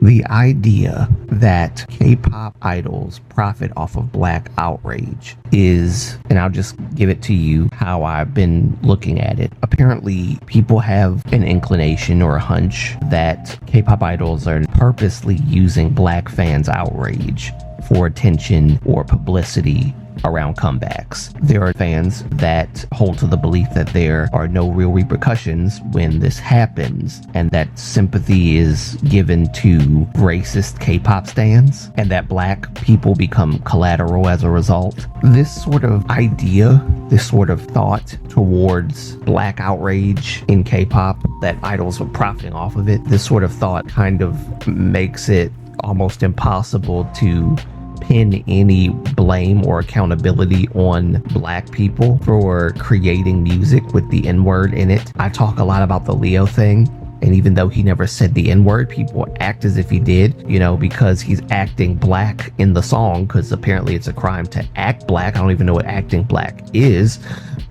The idea that K-pop idols profit off of black outrage is, and I'll just give it to you how I've been looking at it. Apparently, people have an inclination or a hunch that K-pop idols are purposely using black fans' outrage for attention or publicity around comebacks. There are fans that hold to the belief that there are no real repercussions when this happens, and that sympathy is given to racist K-pop stans, and that black people become collateral as a result. This sort of idea, this sort of thought towards black outrage in K-pop, that idols are profiting off of it, this sort of thought kind of makes it almost impossible to pin any blame or accountability on black people for creating music with the N-word in it. I talk a lot about the Leo thing, and even though he never said the N-word, people act as if he did, because he's acting black in the song, because apparently it's a crime to act black. I don't even know what acting black is,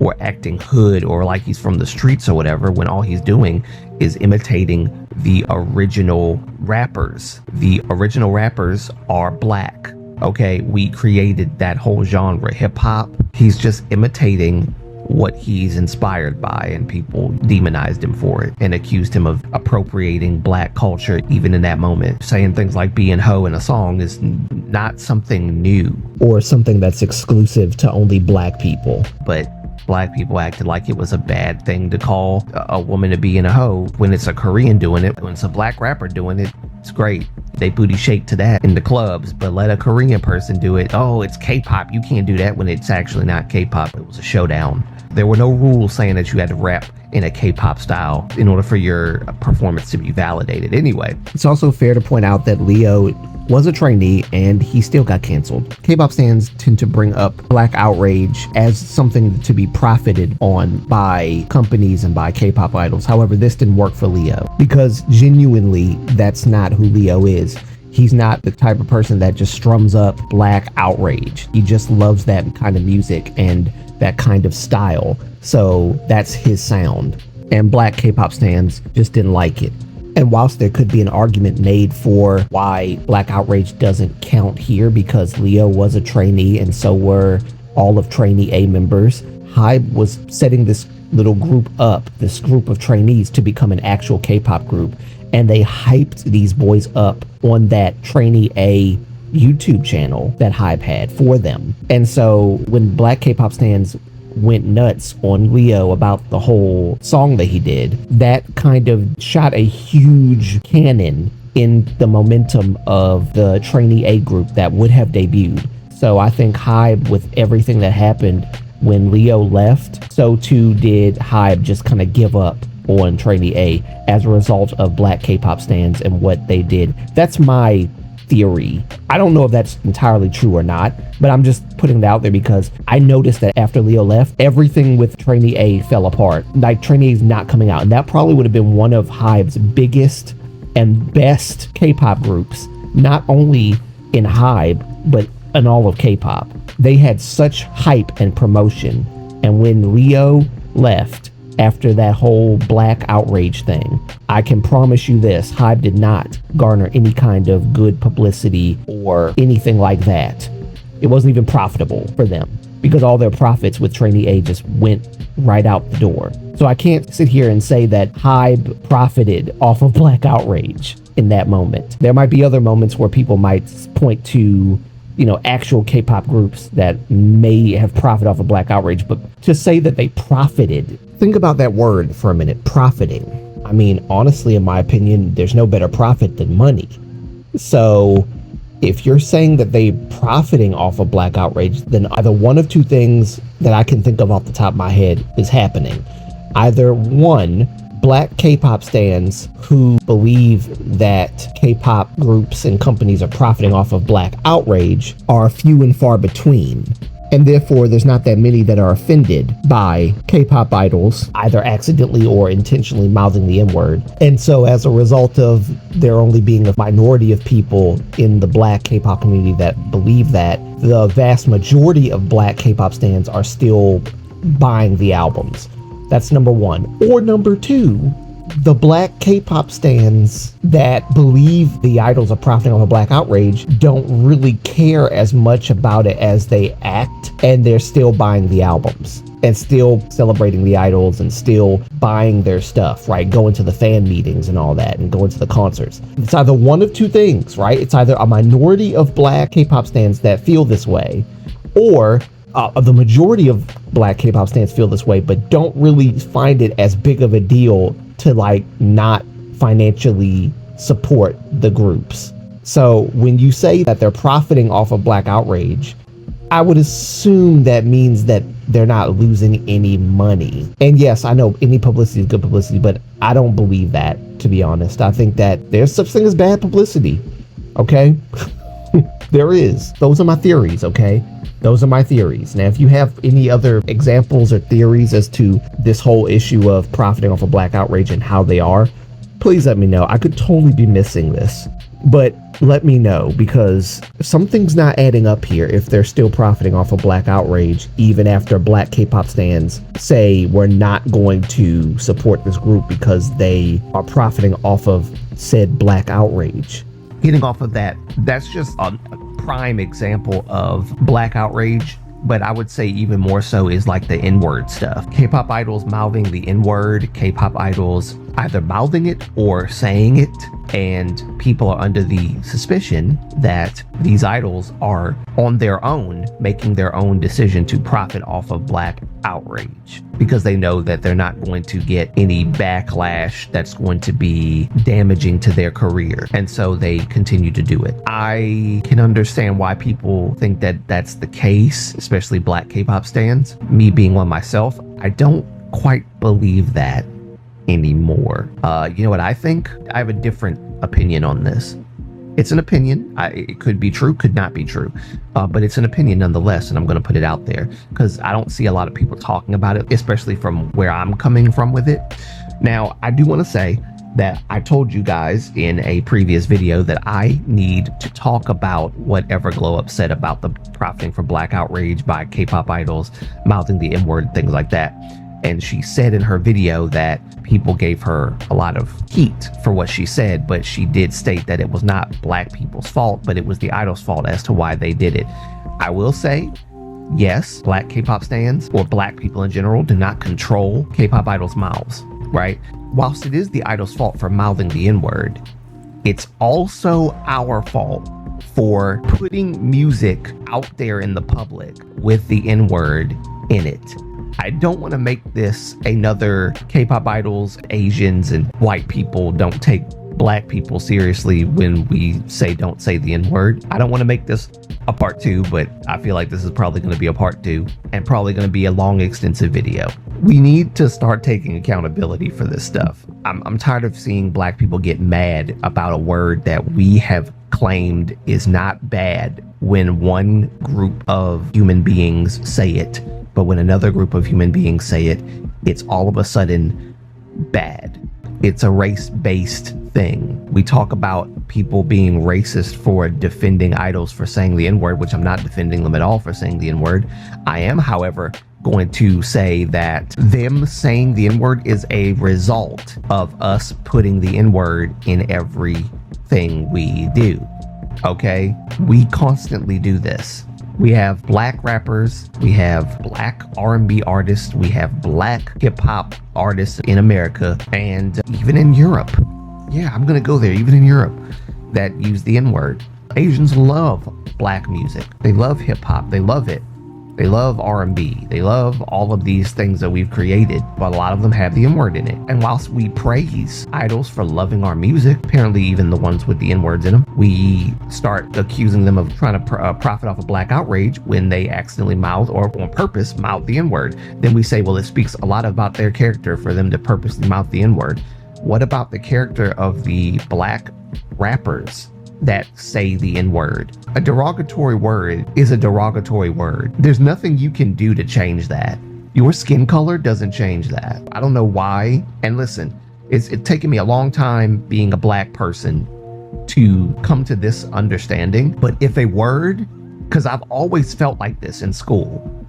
or acting hood, or like he's from the streets or whatever, when all he's doing is imitating the original rappers. The original rappers are black. Okay, we created that whole genre, hip hop. He's just imitating what he's inspired by, and people demonized him for it and accused him of appropriating black culture even in that moment. Saying things like being hoe in a song is not something new or something that's exclusive to only black people. But black people acted like it was a bad thing to call a woman to be in a hoe when it's a Korean doing it. When it's a black rapper doing it, it's great. They booty shake to that in the clubs, but let a Korean person do it. Oh, it's K-pop. You can't do that when it's actually not K-pop. It was a showdown. There were no rules saying that you had to rap in a K-pop style in order for your performance to be validated. Anyway, it's also fair to point out that Leo was a trainee and he still got canceled. K-pop stans tend to bring up black outrage as something to be profited on by companies and by K-pop idols. However, this didn't work for Leo because genuinely that's not who Leo is. He's not the type of person that just strums up black outrage. He just loves that kind of music and that kind of style. So that's his sound. And black K-pop stans just didn't like it. And whilst there could be an argument made for why black outrage doesn't count here because Leo was a trainee and so were all of trainee A members, Hybe was setting this little group up, this group of trainees, to become an actual K-pop group. And they hyped these boys up on that trainee A YouTube channel that Hybe had for them. And so when black K-pop stans went nuts on Leo about the whole song that he did, that kind of shot a huge cannon in the momentum of the trainee A group that would have debuted. So I think Hybe, with everything that happened when Leo left, so too did Hybe just kind of give up on trainee A as a result of black K-pop stans and what they did. That's my theory. I don't know if that's entirely true or not, but I'm just putting it out there because I noticed that after Leo left, everything with trainee A fell apart. Like, trainee A's not coming out, and that probably would have been one of Hybe's biggest and best K-pop groups, not only in Hybe but in all of K-pop. They had such hype and promotion, and when Leo left after that whole black outrage thing, I can promise you this, Hybe did not garner any kind of good publicity or anything like that. It wasn't even profitable for them because all their profits with trainee A just went right out the door. So I can't sit here and say that Hybe profited off of black outrage in that moment. There might be other moments where people might point to, actual K-pop groups that may have profited off of black outrage, but to say that they profited, think about that word for a minute, profiting. I mean, honestly, in my opinion, there's no better profit than money. So if you're saying that they profiting off of black outrage, then either one of two things that I can think of off the top of my head is happening. Either one, black K-pop stans who believe that K-pop groups and companies are profiting off of black outrage are few and far between. And therefore, there's not that many that are offended by K-pop idols, either accidentally or intentionally mouthing the N-word. And so as a result of there only being a minority of people in the black K-pop community that believe that, the vast majority of black K-pop stans are still buying the albums. That's number one. Or number two, The black K-pop stans that believe the idols are profiting off of black outrage don't really care as much about it as they act, and they're still buying the albums and still celebrating the idols and still buying their stuff, right? Going to the fan meetings and all that and going to the concerts. It's either one of two things, right? It's either a minority of black K-pop stans that feel this way, or the majority of black K-pop stans feel this way, but don't really find it as big of a deal to like not financially support the groups. So when you say that they're profiting off of black outrage, I would assume that means that they're not losing any money. And yes, I know any publicity is good publicity, but I don't believe that, to be honest. I think that there's such thing as bad publicity, okay? There is. Those are my theories, okay? Those are my theories. Now, if you have any other examples or theories as to this whole issue of profiting off of black outrage and how they are, please let me know. I could totally be missing this, but let me know, because something's not adding up here if they're still profiting off of black outrage even after black K-pop stans say we're not going to support this group because they are profiting off of said black outrage. Getting off of that, that's just a prime example of black outrage, but I would say even more so is like the N-word stuff. K-pop idols mouthing the N-word, K-pop idols either mouthing it or saying it, and people are under the suspicion that these idols are on their own making their own decision to profit off of black outrage because they know that they're not going to get any backlash that's going to be damaging to their career, and so they continue to do it. I can understand why people think that that's the case, especially black K-pop stans. Me being one myself, I don't quite believe that anymore. You know what I think? I have a different opinion on this. It's an opinion. It could be true, could not be true, but it's an opinion nonetheless, and I'm going to put it out there because I don't see a lot of people talking about it, especially from where I'm coming from with it. Now, I do want to say that I told you guys in a previous video that I need to talk about what Everglow said about the profiting for black outrage by K-pop idols mouthing the N-word, things like that. And she said in her video that people gave her a lot of heat for what she said, but she did state that it was not black people's fault, but it was the idols' fault as to why they did it. I will say, yes, black K-pop stans or black people in general do not control K-pop idols' mouths, right? Whilst it is the idols' fault for mouthing the N-word, it's also our fault for putting music out there in the public with the N-word in it. I don't want to make this another K-pop idols, Asians, and white people don't take black people seriously when we say don't say the N-word. I don't want to make this a part 2, but I feel like this is probably going to be a part 2 and probably going to be a long, extensive video. We need to start taking accountability for this stuff. I'm tired of seeing black people get mad about a word that we have claimed is not bad when one group of human beings say it. But when another group of human beings say it, it's all of a sudden bad. It's a race-based thing. We talk about people being racist for defending idols for saying the N-word, which I'm not defending them at all for saying the N-word. I am, however, going to say that them saying the N-word is a result of us putting the N-word in everything we do. Okay? We constantly do this. We have black rappers, we have black R&B artists, we have black hip-hop artists in America, and even in Europe. Yeah, I'm gonna go there, even in Europe, that use the N-word. Asians love black music. They love hip-hop, they love it. They love R&B. They love all of these things that we've created, but a lot of them have the N-word in it. And whilst we praise idols for loving our music, apparently even the ones with the N-words in them, we start accusing them of trying to profit off of black outrage when they accidentally mouth or on purpose mouth the N-word. Then we say, well, it speaks a lot about their character for them to purposely mouth the N-word. What about the character of the black rappers that say the N-word? A derogatory word is a derogatory word. There's nothing you can do to change that. Your skin color doesn't change that. I don't know why. And listen, it's taken me a long time being a black person to come to this understanding. But if a word, because I've always felt like this in school,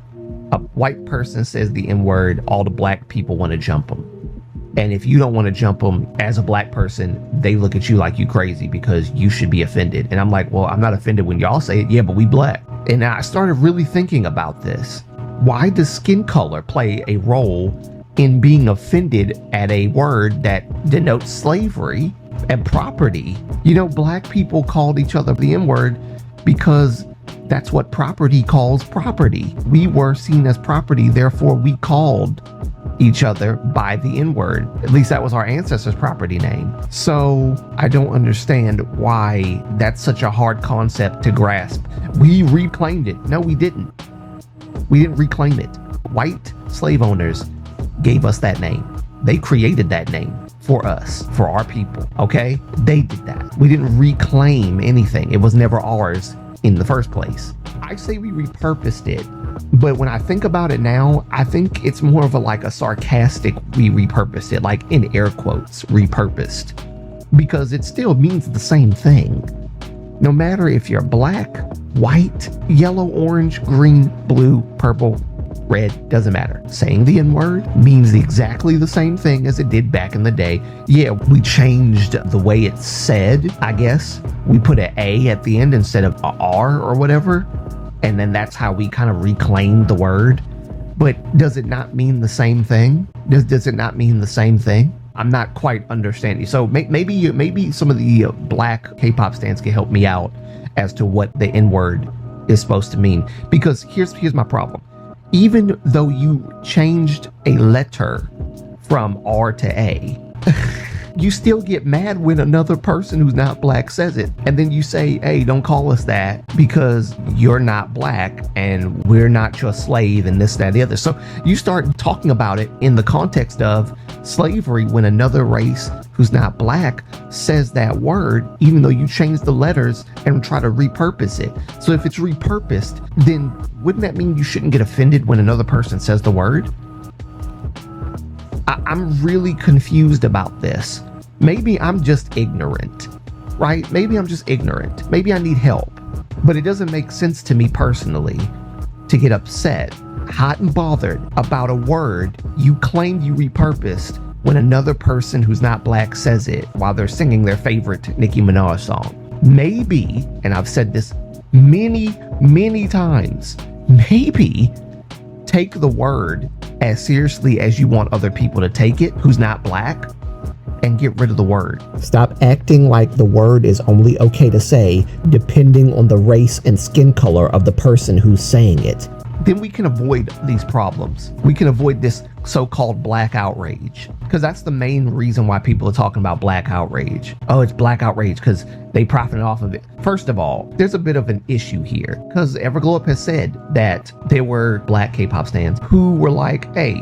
a white person says the N-word, all the black people want to jump them. And if you don't want to jump them as a black person, they look at you like you crazy because you should be offended. And I'm like, well, I'm not offended when y'all say it. Yeah, but we black. And I started really thinking about this. Why does skin color play a role in being offended at a word that denotes slavery and property? You know, black people called each other the N-word because that's what property calls property. We were seen as property, therefore we called each other by the N-word. At least that was our ancestors' property name. So I don't understand why that's such a hard concept to grasp. We reclaimed it. No, we didn't. We didn't reclaim it. White slave owners gave us that name. They created that name for us, for our people, okay? They did that. We didn't reclaim anything. It was never ours in the first place. I say we repurposed it, but when I think about it now, I think it's more of a sarcastic we repurposed it, like in air quotes, repurposed, because it still means the same thing. No matter if you're black, white, yellow, orange, green, blue, purple, red, doesn't matter. Saying the N-word means exactly the same thing as it did back in the day. Yeah, we changed the way it's said, I guess. We put an A at the end instead of a R or whatever. And then that's how we kind of reclaimed the word. But does it not mean the same thing? Does it not mean the same thing? I'm not quite understanding. So maybe some of the black K-pop stans can help me out as to what the N-word is supposed to mean. Because here's my problem. Even though you changed a letter from R to A, you still get mad when another person who's not black says it. And then you say, hey, don't call us that because you're not black and we're not your slave and this, that, and the other. So you start talking about it in the context of slavery when another race who's not black says that word, even though you change the letters and try to repurpose it. So if it's repurposed, then wouldn't that mean you shouldn't get offended when another person says the word? I'm really confused about this. Maybe I'm just ignorant, right? Maybe I'm just ignorant. Maybe I need help. But it doesn't make sense to me personally to get upset, hot and bothered about a word you claimed you repurposed when another person who's not black says it while they're singing their favorite Nicki Minaj song. Maybe, and I've said this many times, maybe take the word as seriously as you want other people to take it who's not black and get rid of the word. Stop acting like the word is only okay to say depending on the race and skin color of the person who's saying it. Then we can avoid these problems. We can avoid this so-called black outrage, because that's the main reason why people are talking about black outrage. Oh, it's black outrage because they profited off of it. First of all, there's a bit of an issue here because Everglow Up has said that there were black K-pop stans who were like, hey,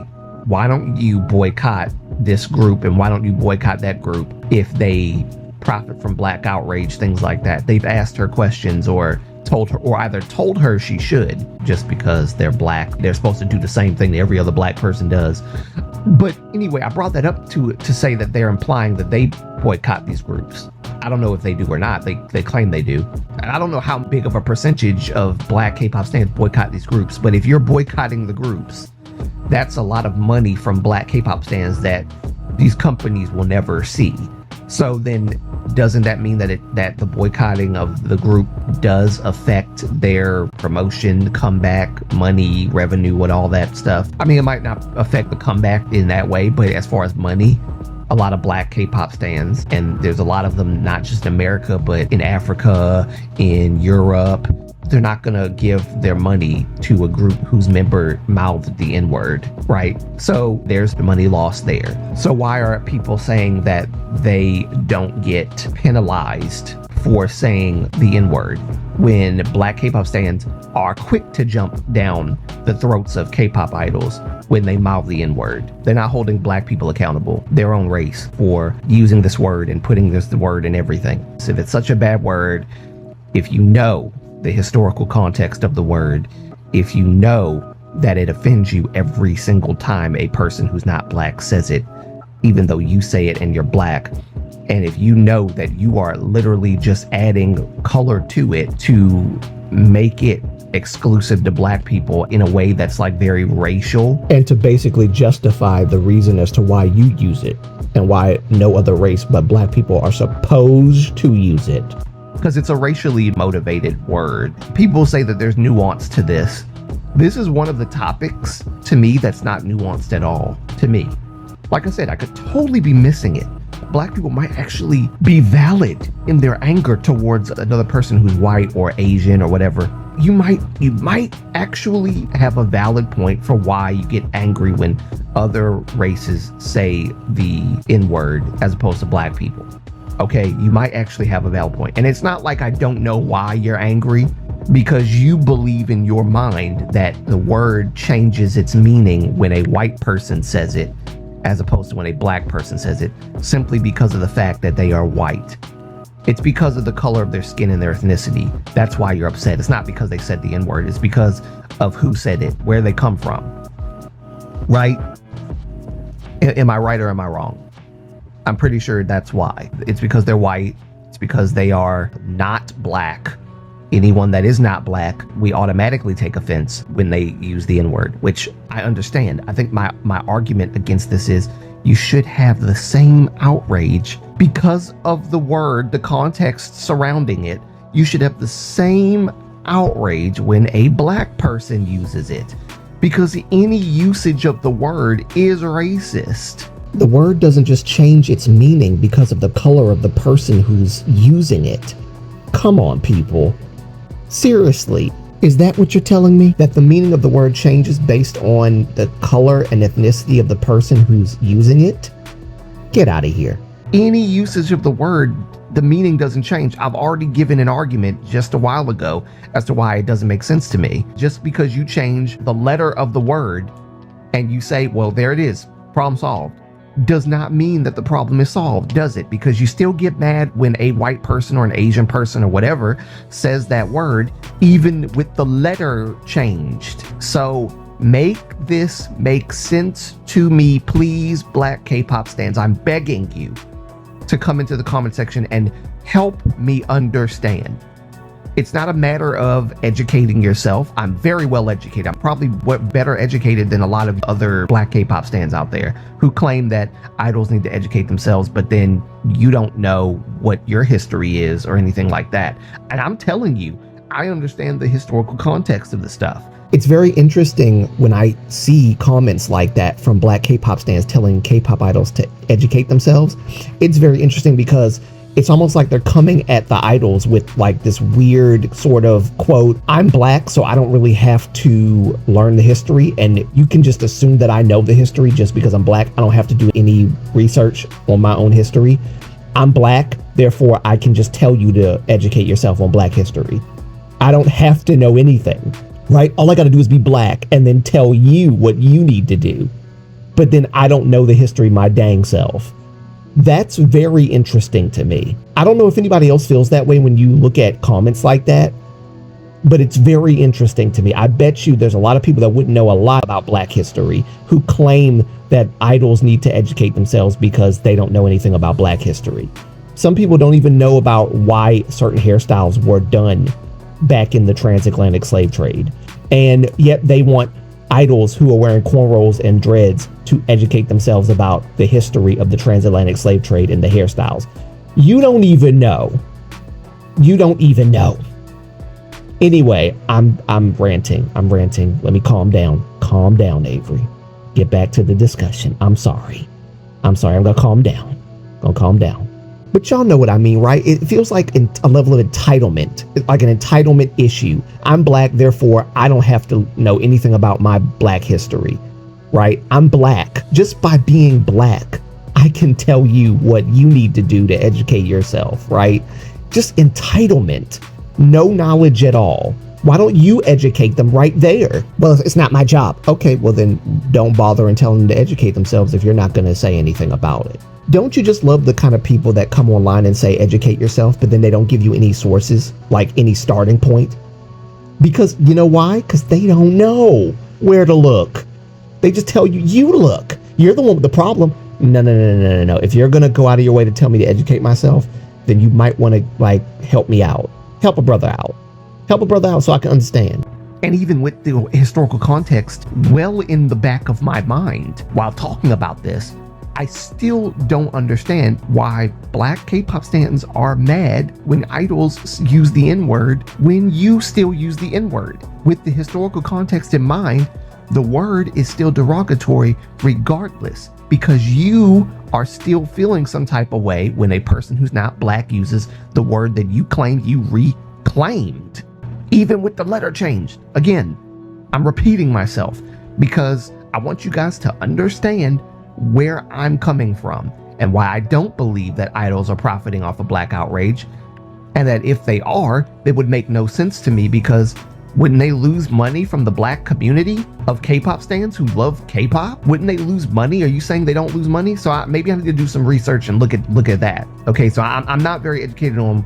why don't you boycott this group and why don't you boycott that group if they profit from black outrage, things like that. They've asked her questions or told her, or either told her she should, just because they're black. They're supposed to do the same thing that every other black person does. But anyway, I brought that up to say that they're implying that they boycott these groups. I don't know if they do or not. They claim they do. And I don't know how big of a percentage of black K-pop stans boycott these groups, but if you're boycotting the groups, that's a lot of money from black K-pop stans that these companies will never see. So then doesn't that mean that the boycotting of the group does affect their promotion, comeback, money, revenue, and all that stuff? I mean, it might not affect the comeback in that way, but as far as money, a lot of black K-pop stans, and there's a lot of them not just in America, but in Africa, in Europe, they're not gonna give their money to a group whose member mouthed the N-word, right? So there's the money lost there. So why are people saying that they don't get penalized for saying the N-word when black K-pop stans are quick to jump down the throats of K-pop idols when they mouth the N-word? They're not holding black people accountable, their own race, for using this word and putting this word in everything. So if it's such a bad word, if you know the historical context of the word, if you know that it offends you every single time a person who's not black says it, even though you say it and you're black, and if you know that you are literally just adding color to it to make it exclusive to black people in a way that's like very racial. And to basically justify the reason as to why you use it and why no other race but black people are supposed to use it. Because it's a racially motivated word. People say that there's nuance to this. This is one of the topics to me that's not nuanced at all to me. Like I said, I could totally be missing it. Black people might actually be valid in their anger towards another person who's white or Asian or whatever. You might actually have a valid point for why you get angry when other races say the N-word as opposed to black people. Okay, you might actually have a valid point. And it's not like I don't know why you're angry, because you believe in your mind that the word changes its meaning when a white person says it as opposed to when a black person says it, simply because of the fact that they are white. It's because of the color of their skin and their ethnicity. That's why you're upset. It's not because they said the N-word. It's because of who said it, where they come from. Right? Am I right or am I wrong? I'm pretty sure that's why. It's because they're white. It's because they are not black. Anyone that is not black, we automatically take offense when they use the N-word, which I understand. I think my argument against this is you should have the same outrage because of the word, the context surrounding it. You should have the same outrage when a black person uses it, because any usage of the word is racist. The word doesn't just change its meaning because of the color of the person who's using it. Come on, people. Seriously, is that what you're telling me? That the meaning of the word changes based on the color and ethnicity of the person who's using it? Get out of here. Any usage of the word, the meaning doesn't change. I've already given an argument just a while ago as to why it doesn't make sense to me. Just because you change the letter of the word and you say, well, there it is, problem solved, does not mean that the problem is solved, does it? Because you still get mad when a white person or an Asian person or whatever says that word, even with the letter changed. So make this make sense to me, please, black K-pop stans. I'm begging you to come into the comment section and help me understand. It's not a matter of educating yourself. I'm very well educated. I'm probably better educated than a lot of other black K-pop stans out there who claim that idols need to educate themselves, but then you don't know what your history is or anything like that. And I'm telling you, I understand the historical context of the stuff. It's very interesting when I see comments like that from black K-pop stans telling K-pop idols to educate themselves. It's very interesting because it's almost like they're coming at the idols with like this weird sort of quote, I'm black, so I don't really have to learn the history. And you can just assume that I know the history just because I'm black. I don't have to do any research on my own history. I'm black, therefore I can just tell you to educate yourself on black history. I don't have to know anything, right? All I got to do is be black and then tell you what you need to do. But then I don't know the history my dang self. That's very interesting to me. I don't know if anybody else feels that way when you look at comments like that, but it's very interesting to me. I bet you there's a lot of people that wouldn't know a lot about black history who claim that idols need to educate themselves because they don't know anything about black history. Some people don't even know about why certain hairstyles were done back in the transatlantic slave trade. And yet they want idols who are wearing cornrows and dreads to educate themselves about the history of the transatlantic slave trade and the hairstyles. You don't even know. You don't even know. Anyway, I'm ranting. Let me calm down. Calm down, Avery. Get back to the discussion. I'm sorry. I'm gonna calm down. But y'all know what I mean, right? It feels like a level of entitlement, like an entitlement issue. I'm black, therefore I don't have to know anything about my black history, right? I'm black. Just by being black, I can tell you what you need to do to educate yourself, right? Just entitlement, no knowledge at all. Why don't you educate them right there? Well, it's not my job. Okay, well then don't bother and tell them to educate themselves if you're not going to say anything about it. Don't you just love the kind of people that come online and say educate yourself, but then they don't give you any sources, like any starting point? Because you know why? Because they don't know where to look. They just tell you to look. You're the one with the problem. No. If you're going to go out of your way to tell me to educate myself, then you might want to like help me out. Help a brother out so I can understand. And even with the historical context well in the back of my mind while talking about this, I still don't understand why black K-pop stans are mad when idols use the N-word when you still use the N-word. With the historical context in mind, the word is still derogatory regardless, because you are still feeling some type of way when a person who's not black uses the word that you claimed you reclaimed, even with the letter changed. Again, I'm repeating myself because I want you guys to understand where I'm coming from and why I don't believe that idols are profiting off of black outrage, and that if they are, it would make no sense to me, because wouldn't they lose money from the black community of K-pop stans who love K-pop? Wouldn't they lose money? Are you saying they don't lose money? So maybe I need to do some research and look at that. Okay, so I'm not very educated on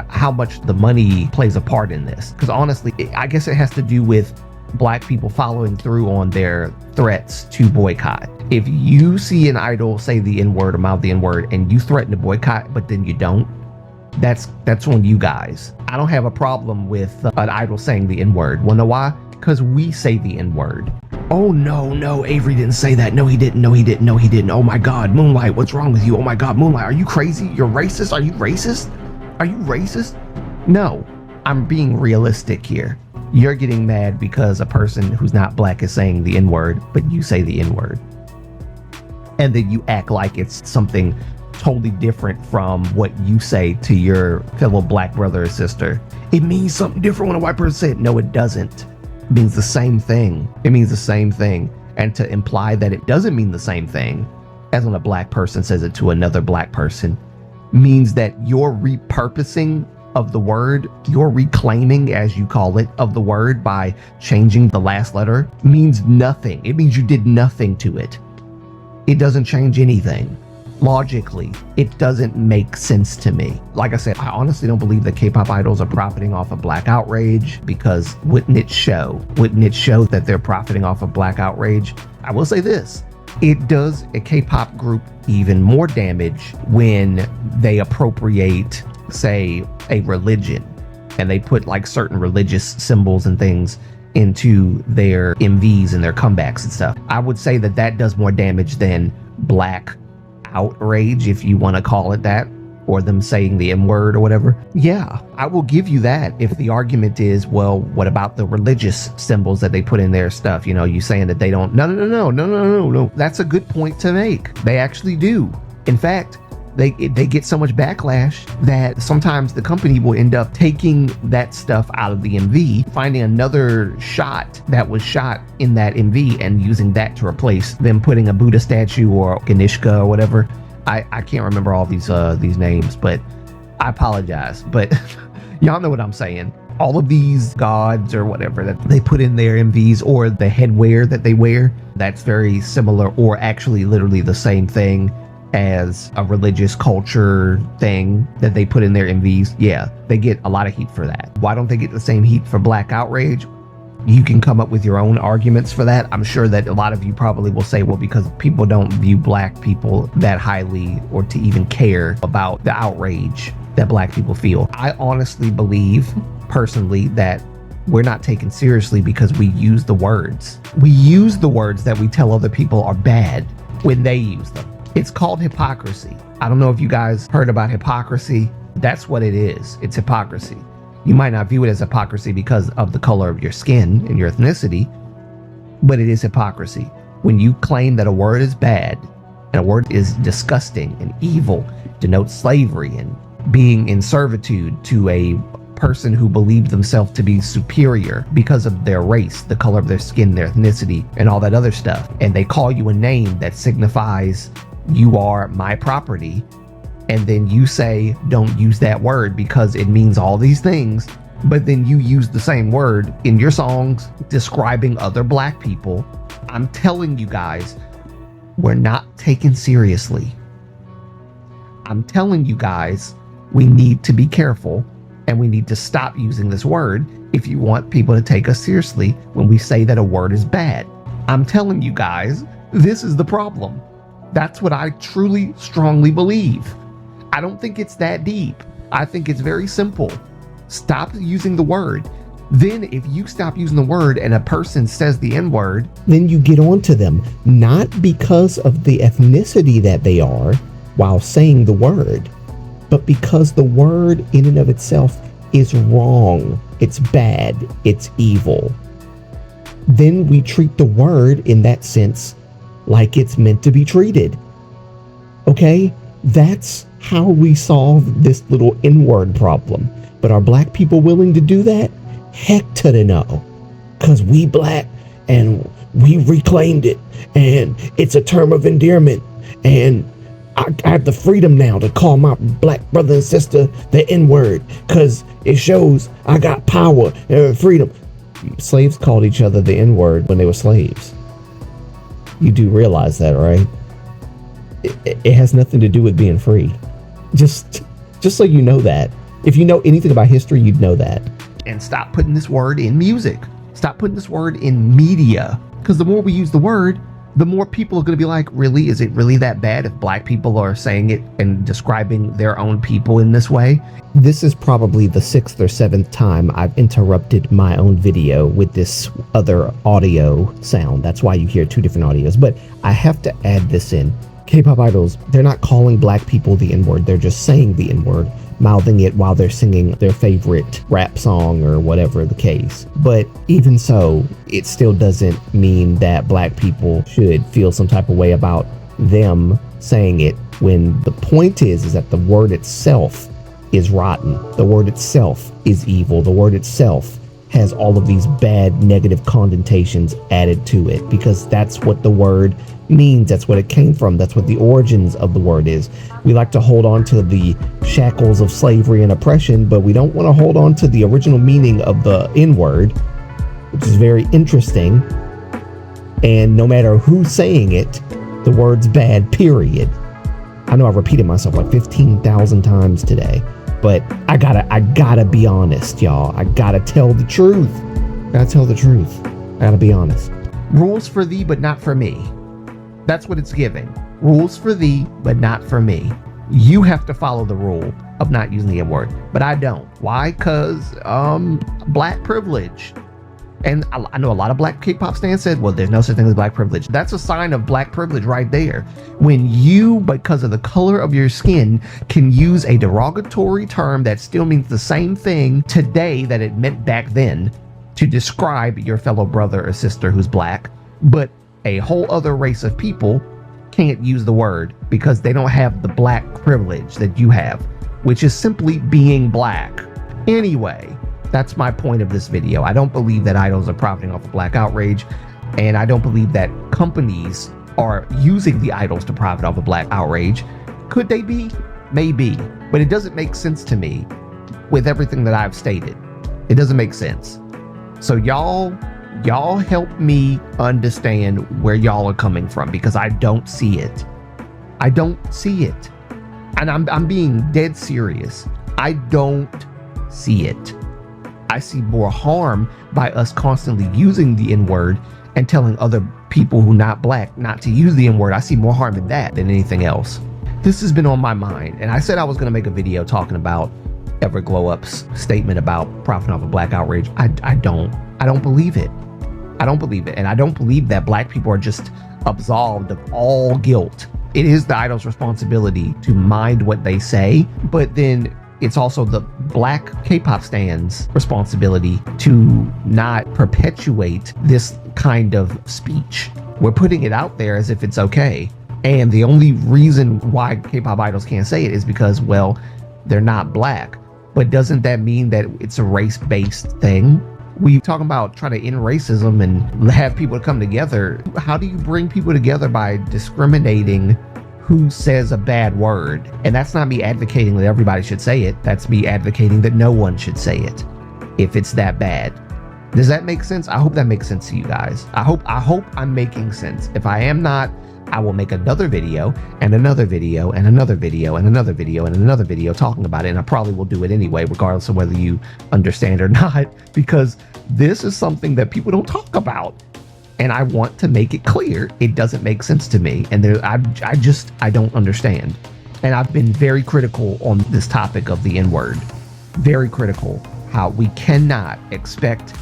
how much the money plays a part in this, because honestly, I guess it has to do with black people following through on their threats to boycott. If you see an idol say the N-word or mouth the N-word and you threaten to boycott, but then you don't, that's on you guys. I don't have a problem with an idol saying the N-word. Wanna know why? Because we say the N-word. Oh no, Avery didn't say that. No, he didn't. Oh my God, Moonlight, what's wrong with you? Oh my God, Moonlight, are you crazy? You're racist? Are you racist? No, I'm being realistic here. You're getting mad because a person who's not black is saying the N-word, but you say the N-word. And then you act like it's something totally different from what you say to your fellow black brother or sister. It means something different when a white person says it. No, it doesn't. It means the same thing. And to imply that it doesn't mean the same thing as when a black person says it to another black person means that your repurposing of the word, your reclaiming, as you call it, of the word by changing the last letter means nothing. It means you did nothing to it. It doesn't change anything. Logically, it doesn't make sense to me. Like I said, I honestly don't believe that K-pop idols are profiting off of black outrage, because wouldn't it show that they're profiting off of black outrage? I will say this, it does a K-pop group even more damage when they appropriate, say, a religion, and they put like certain religious symbols and things into their MVs and their comebacks and stuff. I would say that does more damage than black outrage, if you want to call it that, or them saying the M-word or whatever. Yeah, I will give you that if the argument is, well, what about the religious symbols that they put in their stuff? You know, you saying that they don't. No. That's a good point to make. They actually do. In fact, they get so much backlash that sometimes the company will end up taking that stuff out of the MV, finding another shot that was shot in that MV and using that to replace them putting a Buddha statue or Ganeshka or whatever. I can't remember all these names, but I apologize. But y'all know what I'm saying. All of these gods or whatever that they put in their MVs, or the headwear that they wear, that's very similar, or actually literally the same thing as a religious culture thing that they put in their MVs. Yeah, they get a lot of heat for that. Why don't they get the same heat for black outrage? You can come up with your own arguments for that. I'm sure that a lot of you probably will say, well, because people don't view black people that highly or to even care about the outrage that black people feel. I honestly believe personally that we're not taken seriously because we use the words. We use the words that we tell other people are bad when they use them. It's called hypocrisy. I don't know if you guys heard about hypocrisy. That's what it is. It's hypocrisy. You might not view it as hypocrisy because of the color of your skin and your ethnicity, but it is hypocrisy. When you claim that a word is bad and a word is disgusting and evil, denotes slavery and being in servitude to a person who believed themselves to be superior because of their race, the color of their skin, their ethnicity, and all that other stuff, and they call you a name that signifies you are my property, and then you say don't use that word because it means all these things, but then you use the same word in your songs describing other black people. I'm telling you guys, we're not taken seriously. I'm telling you guys, we need to be careful, and we need to stop using this word if you want people to take us seriously when we say that a word is bad. I'm telling you guys, this is the problem. That's what I truly, strongly believe. I don't think it's that deep. I think it's very simple. Stop using the word. Then if you stop using the word and a person says the N-word, then you get on to them, not because of the ethnicity that they are while saying the word, but because the word in and of itself is wrong, it's bad, it's evil. Then we treat the word in that sense like it's meant to be treated. Okay? That's how we solve this little N-word problem. But are black people willing to do that? Heck to the no. Because we black and we reclaimed it and it's a term of endearment and I have the freedom now to call my black brother and sister the N-word because it shows I got power and freedom. Slaves called each other the N-word when they were slaves. You do realize that, right? It has nothing to do with being free. Just so you know that. If you know anything about history, you'd know that. And stop putting this word in music. Stop putting this word in media. Because the more we use the word, the more people are going to be like, really? Is it really that bad if black people are saying it and describing their own people in this way? This is probably the 6th or 7th time I've interrupted my own video with this other audio sound. That's why you hear 2 different audios. But I have to add this in. K-pop idols, they're not calling black people the N-word. They're just saying the N-word, mouthing it while they're singing their favorite rap song or whatever the case. But even so, it still doesn't mean that black people should feel some type of way about them saying it, when the point is that the word itself is rotten. The word itself is evil. The word itself has all of these bad negative connotations added to it, because that's what the word means. That's what it came from. That's what the origins of the word is. We like to hold on to the shackles of slavery and oppression, but we don't want to hold on to the original meaning of the N-word, which is very interesting. And no matter who's saying it, the word's bad, period. I know I repeated myself like 15,000 times today, but I gotta be honest, y'all. I gotta tell the truth. I gotta be honest. Rules for thee, but not for me. That's what it's giving. Rules for thee, but not for me. You have to follow the rule of not using the N-word, but I don't. Why? Because black privilege. And I know a lot of black K-pop stans said, well, there's no such thing as black privilege. That's a sign of black privilege right there. When you, because of the color of your skin, can use a derogatory term that still means the same thing today that it meant back then to describe your fellow brother or sister who's black, but a whole other race of people can't use the word because they don't have the black privilege that you have, which is simply being black. Anyway, that's my point of this video. I don't believe that idols are profiting off of black outrage, and I don't believe that companies are using the idols to profit off of black outrage. Could they be? Maybe, but it doesn't make sense to me with everything that I've stated. It doesn't make sense. So y'all help me understand where y'all are coming from, because I don't see it. I don't see it. And I'm being dead serious. I don't see it. I see more harm by us constantly using the N-word and telling other people who not black not to use the N-word. I see more harm in that than anything else. This has been on my mind, and I said I was going to make a video talking about Everglow Up's statement about profiting off of black outrage. I don't believe it. I don't believe it. And I don't believe that black people are just absolved of all guilt. It is the idol's responsibility to mind what they say, but then it's also the black K-pop stans' responsibility to not perpetuate this kind of speech. We're putting it out there as if it's okay. And the only reason why K-pop idols can't say it is because, well, they're not black. But doesn't that mean that it's a race-based thing? We talk about trying to end racism and have people come together. How do you bring people together by discriminating who says a bad word? And that's not me advocating that everybody should say it. That's me advocating that no one should say it if it's that bad. Does that make sense? I hope that makes sense to you guys. I hope I'm making sense. If I am not, I will make another video and another video and another video and another video and another video talking about it. And I probably will do it anyway, regardless of whether you understand or not, because this is something that people don't talk about. And I want to make it clear. It doesn't make sense to me. And I don't understand. And I've been very critical on this topic of the N-word. Very critical. how we cannot expect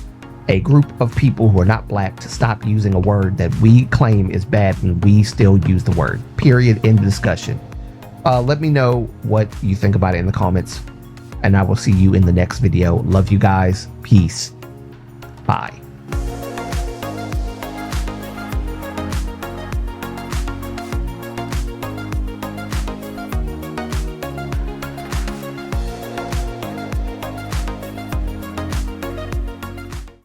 a group of people who are not black to stop using a word that we claim is bad and we still use the word. Period. End of discussion. Let me know what you think about it in the comments, and I will see you in the next video. Love you guys. Peace. Bye.